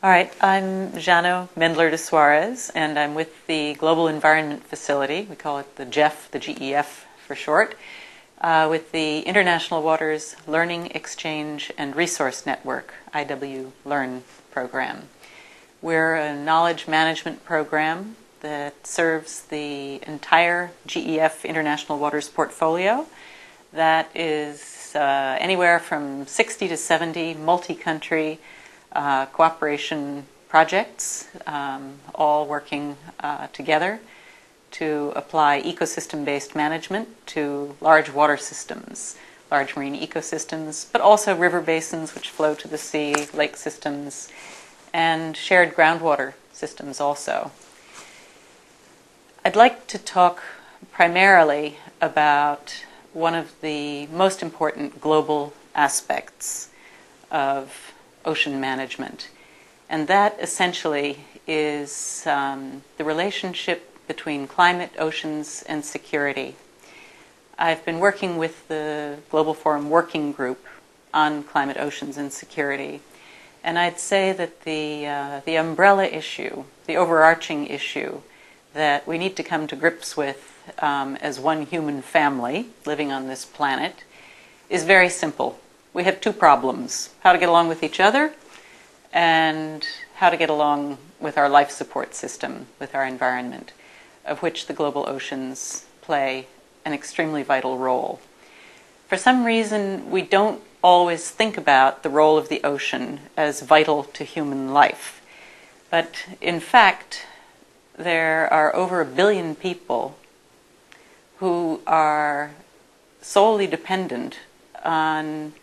All right, I'm Janot Mendler de Suarez, and I'm with the Global Environment Facility. We call it the GEF, the GEF for short, with the International Waters Learning, Exchange, and Resource Network, IW Learn program. We're a knowledge management program that serves the entire GEF International Waters portfolio. That is anywhere from 60 to 70 multi-country cooperation projects, all working together to apply ecosystem-based management to large water systems, large marine ecosystems, but also river basins which flow to the sea, lake systems, and shared groundwater systems also. I'd like to talk primarily about one of the most important global aspects of ocean management, and that essentially is the relationship between climate, oceans, and security. I've been working with the Global Forum Working Group on climate, oceans, and security, and I'd say that the umbrella issue, the overarching issue that we need to come to grips with as one human family living on this planet is very simple. We have two problems: how to get along with each other and how to get along with our life support system, with our environment, of which the global oceans play an extremely vital role. For some reason, we don't always think about the role of the ocean as vital to human life. But in fact, there are over 1 billion people who are solely dependent on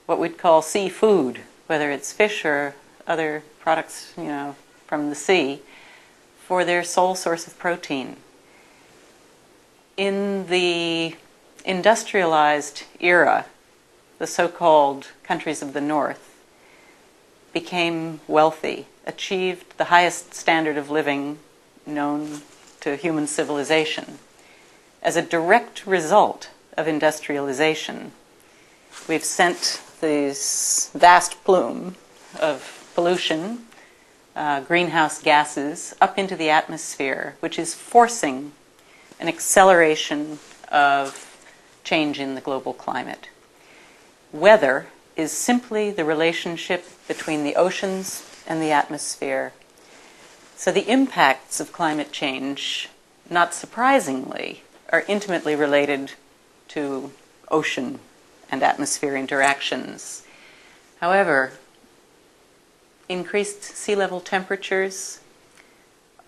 what we'd call seafood, whether it's fish or other products, from the sea, for their sole source of protein. In the industrialized era, the so-called countries of the North became wealthy, achieved the highest standard of living known to human civilization. As a direct result of industrialization, we've sent this vast plume of pollution, greenhouse gases, up into the atmosphere, which is forcing an acceleration of change in the global climate. Weather is simply the relationship between the oceans and the atmosphere. So the impacts of climate change, not surprisingly, are intimately related to ocean and atmosphere interactions. However, increased sea level temperatures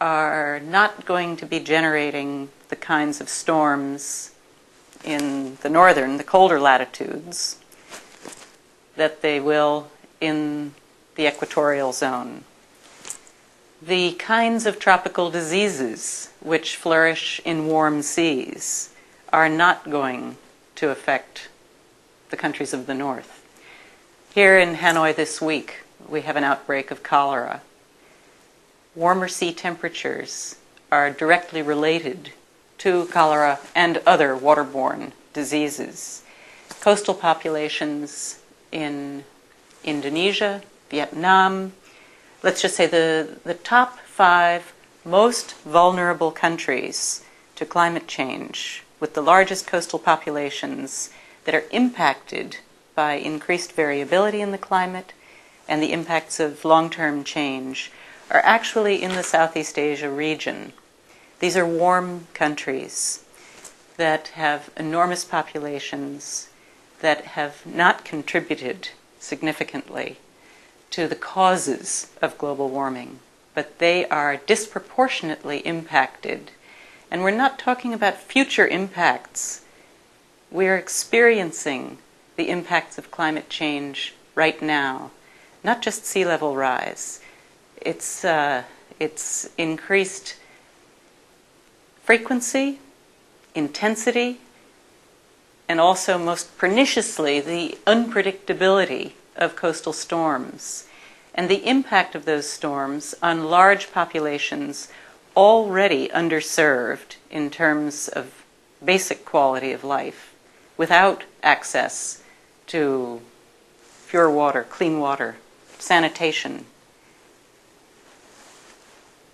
are not going to be generating the kinds of storms in the northern, the colder latitudes, that they will in the equatorial zone. The kinds of tropical diseases which flourish in warm seas are not going to affect the countries of the north. Here in Hanoi this week, we have an outbreak of cholera. Warmer sea temperatures are directly related to cholera and other waterborne diseases. Coastal populations in Indonesia, Vietnam, let's just say the top 5 most vulnerable countries to climate change, with the largest coastal populations that are impacted by increased variability in the climate and the impacts of long-term change, are actually in the Southeast Asia region. These are warm countries that have enormous populations that have not contributed significantly to the causes of global warming, but they are disproportionately impacted. And we're not talking about future impacts. We're experiencing the impacts of climate change right now, not just sea level rise. It's increased frequency, intensity, and also most perniciously the unpredictability of coastal storms and the impact of those storms on large populations already underserved in terms of basic quality of life, without access to pure water, clean water, sanitation,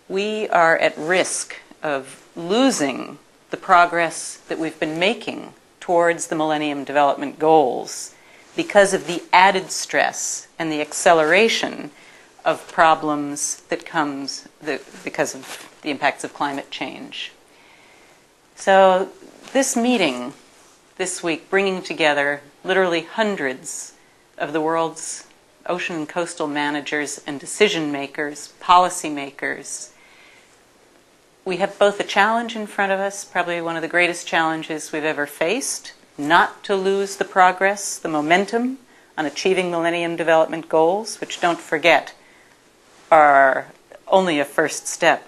we are at risk of losing the progress that we've been making towards the Millennium Development Goals because of the added stress and the acceleration of problems that comes because of the impacts of climate change. So this meeting this week, bringing together literally hundreds of the world's ocean and coastal managers and decision makers, policy makers. We have both a challenge in front of us, probably one of the greatest challenges we've ever faced, not to lose the progress, the momentum on achieving Millennium Development Goals, which, don't forget, are only a first step.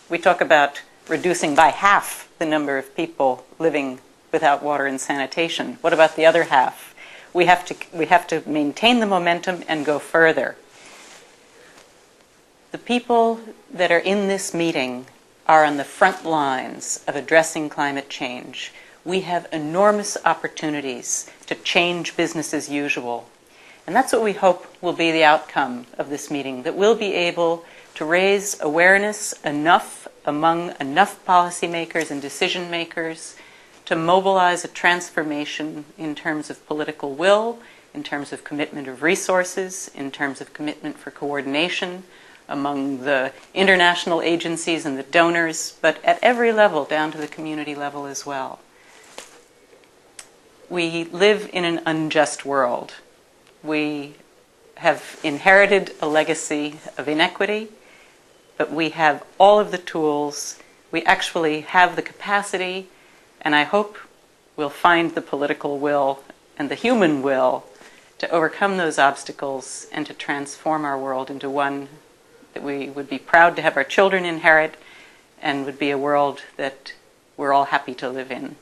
We talk about reducing by half the number of people living without water and sanitation. What about the other half? We have to maintain the momentum and go further. The people that are in this meeting are on the front lines of addressing climate change. We have enormous opportunities to change business as usual. And that's what we hope will be the outcome of this meeting, that we'll be able to raise awareness enough among enough policymakers and decision makers to mobilize a transformation in terms of political will, in terms of commitment of resources, in terms of commitment for coordination among the international agencies and the donors, but at every level, down to the community level as well. We live in an unjust world. We have inherited a legacy of inequity, but we have all of the tools. We actually have the capacity, and I hope we'll find the political will and the human will to overcome those obstacles and to transform our world into one that we would be proud to have our children inherit and would be a world that we're all happy to live in.